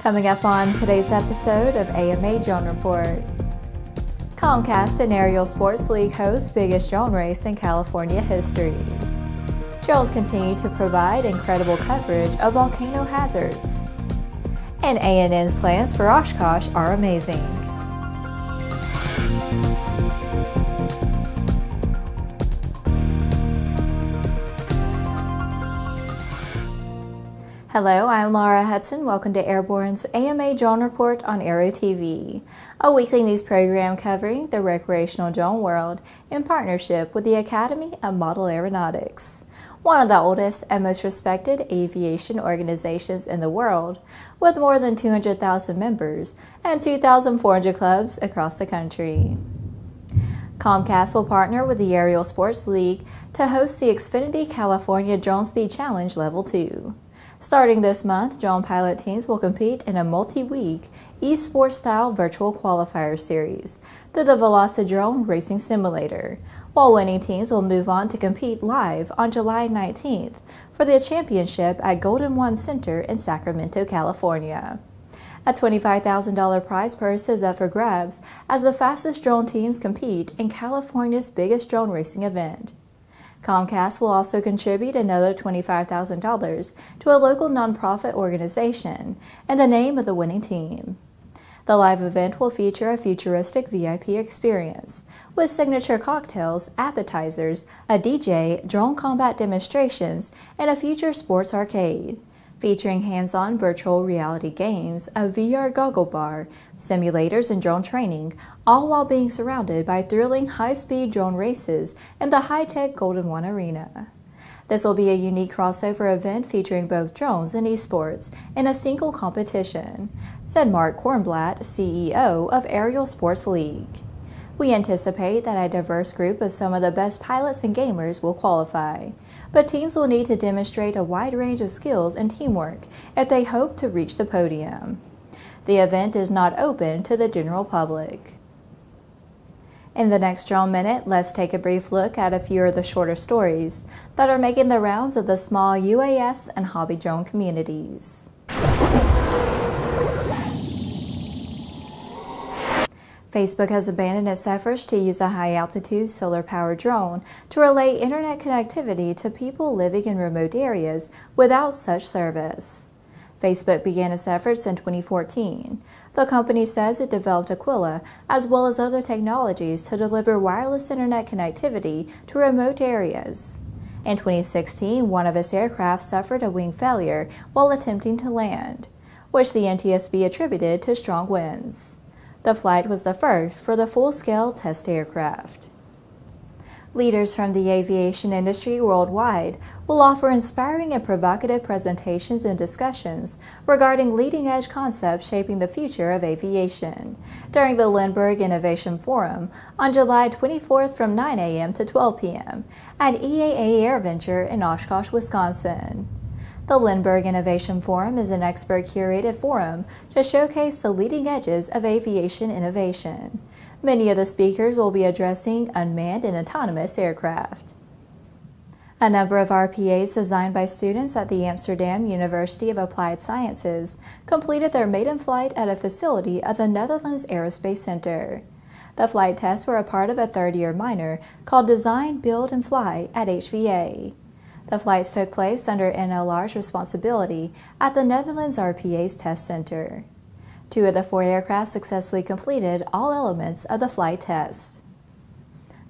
Coming up on today's episode of AMA Drone Report. Comcast and Aerial Sports League hosts biggest drone race in California history. Drones continue to provide incredible coverage of volcano hazards. And A&N's plans for Oshkosh are amazing. Hello, I'm Laura Hudson. Welcome to Airborne's AMA Drone Report on Aero-TV, a weekly news program covering the recreational drone world in partnership with the Academy of Model Aeronautics, one of the oldest and most respected aviation organizations in the world, with more than 200,000 members and 2,400 clubs across the country. Comcast will partner with the Aerial Sports League to host the Xfinity California Drone Speed Challenge Level 2. Starting this month, drone pilot teams will compete in a multi-week eSports-style virtual qualifier series through the VelociDrone racing simulator, while winning teams will move on to compete live on July 19th for the championship at Golden One Center in Sacramento, California. A $25,000 prize purse is up for grabs as the fastest drone teams compete in California's biggest drone racing event. Comcast will also contribute another $25,000 to a local nonprofit organization in the name of the winning team. The live event will feature a futuristic VIP experience with signature cocktails, appetizers, a DJ, drone combat demonstrations, and a future sports arcade, featuring hands-on virtual reality games, a VR goggle bar, simulators, and drone training, all while being surrounded by thrilling high-speed drone races in the high-tech Golden One Arena. This will be a unique crossover event featuring both drones and esports in a single competition, said Mark Kornblatt, CEO of Aerial Sports League. We anticipate that a diverse group of some of the best pilots and gamers will qualify, but teams will need to demonstrate a wide range of skills and teamwork if they hope to reach the podium. The event is not open to the general public. In the next Drone Minute, let's take a brief look at a few of the shorter stories that are making the rounds of the small UAS and hobby drone communities. Facebook has abandoned its efforts to use a high-altitude solar-powered drone to relay internet connectivity to people living in remote areas without such service. Facebook began its efforts in 2014. The company says it developed Aquila as well as other technologies to deliver wireless internet connectivity to remote areas. In 2016, one of its aircraft suffered a wing failure while attempting to land, which the NTSB attributed to strong winds. The flight was the first for the full-scale test aircraft. Leaders from the aviation industry worldwide will offer inspiring and provocative presentations and discussions regarding leading-edge concepts shaping the future of aviation during the Lindbergh Innovation Forum on July 24th from 9 a.m. to 12 p.m. at EAA AirVenture in Oshkosh, Wisconsin. The Lindbergh Innovation Forum is an expert-curated forum to showcase the leading edges of aviation innovation. Many of the speakers will be addressing unmanned and autonomous aircraft. A number of RPAs designed by students at the Amsterdam University of Applied Sciences completed their maiden flight at a facility of the Netherlands Aerospace Center. The flight tests were a part of a third-year minor called Design, Build, and Fly at HVA. The flights took place under NLR's responsibility at the Netherlands RPA's test center. 2 of the 4 aircraft successfully completed all elements of the flight test.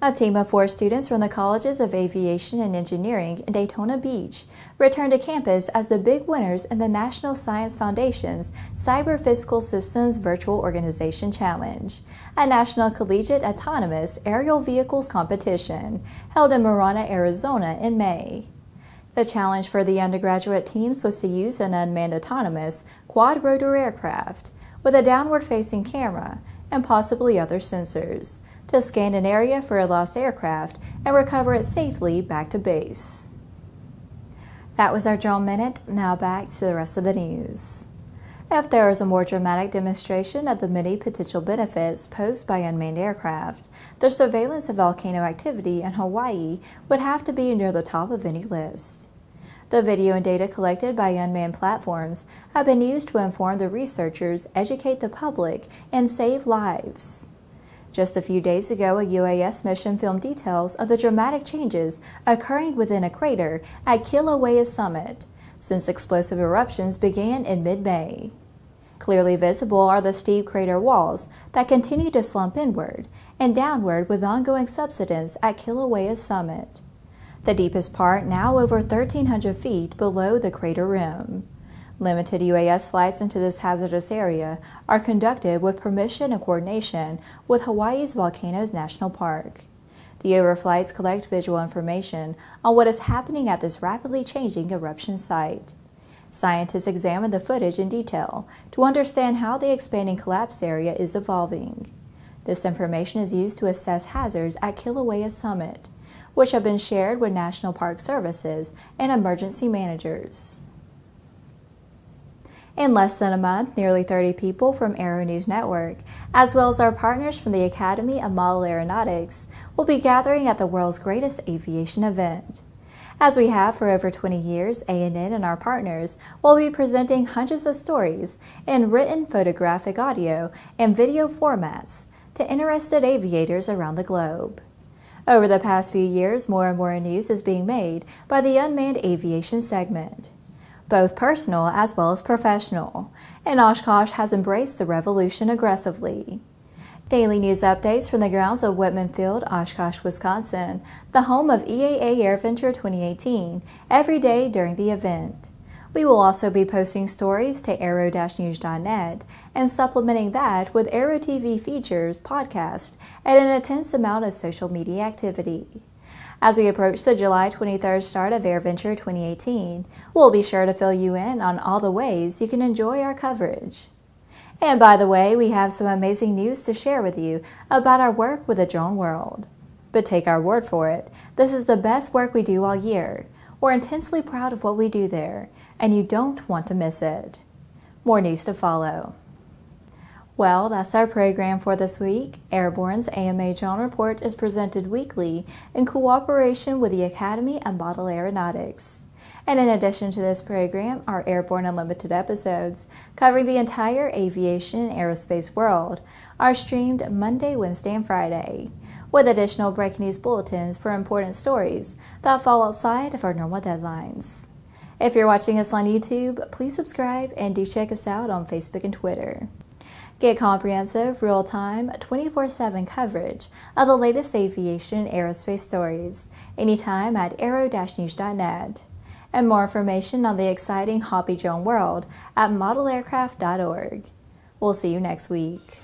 A team of 4 students from the Colleges of Aviation and Engineering in Daytona Beach returned to campus as the big winners in the National Science Foundation's Cyber Physical Systems Virtual Organization Challenge, a national collegiate autonomous aerial vehicles competition held in Marana, Arizona in May. The challenge for the undergraduate teams was to use an unmanned autonomous quad-rotor aircraft with a downward-facing camera and possibly other sensors to scan an area for a lost aircraft and recover it safely back to base. That was our Drone Minute. Now back to the rest of the news. If there is a more dramatic demonstration of the many potential benefits posed by unmanned aircraft, the surveillance of volcano activity in Hawaii would have to be near the top of any list. The video and data collected by unmanned platforms have been used to inform the researchers, educate the public, and save lives. Just a few days ago, a UAS mission filmed details of the dramatic changes occurring within a crater at Kilauea summit since explosive eruptions began in mid-May. Clearly visible are the steep crater walls that continue to slump inward and downward with ongoing subsidence at Kilauea summit, the deepest part now over 1,300 feet below the crater rim. Limited UAS flights into this hazardous area are conducted with permission and coordination with Hawaii's Volcano's National Park. The overflights collect visual information on what is happening at this rapidly changing eruption site. Scientists examine the footage in detail to understand how the expanding collapse area is evolving. This information is used to assess hazards at Kilauea summit, which have been shared with National Park Services and emergency managers. In less than a month, nearly 30 people from Aero-News Network, as well as our partners from the Academy of Model Aeronautics, will be gathering at the world's greatest aviation event. As we have for over 20 years, ANN and our partners will be presenting hundreds of stories in written, photographic, audio, and video formats to interested aviators around the globe. Over the past few years, more and more news is being made by the Unmanned Aviation segment, both personal as well as professional, and Oshkosh has embraced the revolution aggressively. Daily news updates from the grounds of Whitman Field, Oshkosh, Wisconsin, the home of EAA AirVenture 2018, every day during the event. We will also be posting stories to aero-news.net and supplementing that with aero-tv features, podcast, and an intense amount of social media activity. As we approach the July 23rd start of AirVenture 2018, we'll be sure to fill you in on all the ways you can enjoy our coverage. And by the way, we have some amazing news to share with you about our work with the drone world. But take our word for it, this is the best work we do all year. We're intensely proud of what we do there, and you don't want to miss it. More news to follow. Well, that's our program for this week. Airborne's AMA Drone Report is presented weekly in cooperation with the Academy of Model Aeronautics. And in addition to this program, our Airborne Unlimited episodes covering the entire aviation and aerospace world are streamed Monday, Wednesday, and Friday, with additional breaking news bulletins for important stories that fall outside of our normal deadlines. If you're watching us on YouTube, please subscribe and do check us out on Facebook and Twitter. Get comprehensive, real-time, 24/7 coverage of the latest aviation and aerospace stories anytime at aero-news.net. And more information on the exciting hobby drone world at modelaircraft.org. We'll see you next week.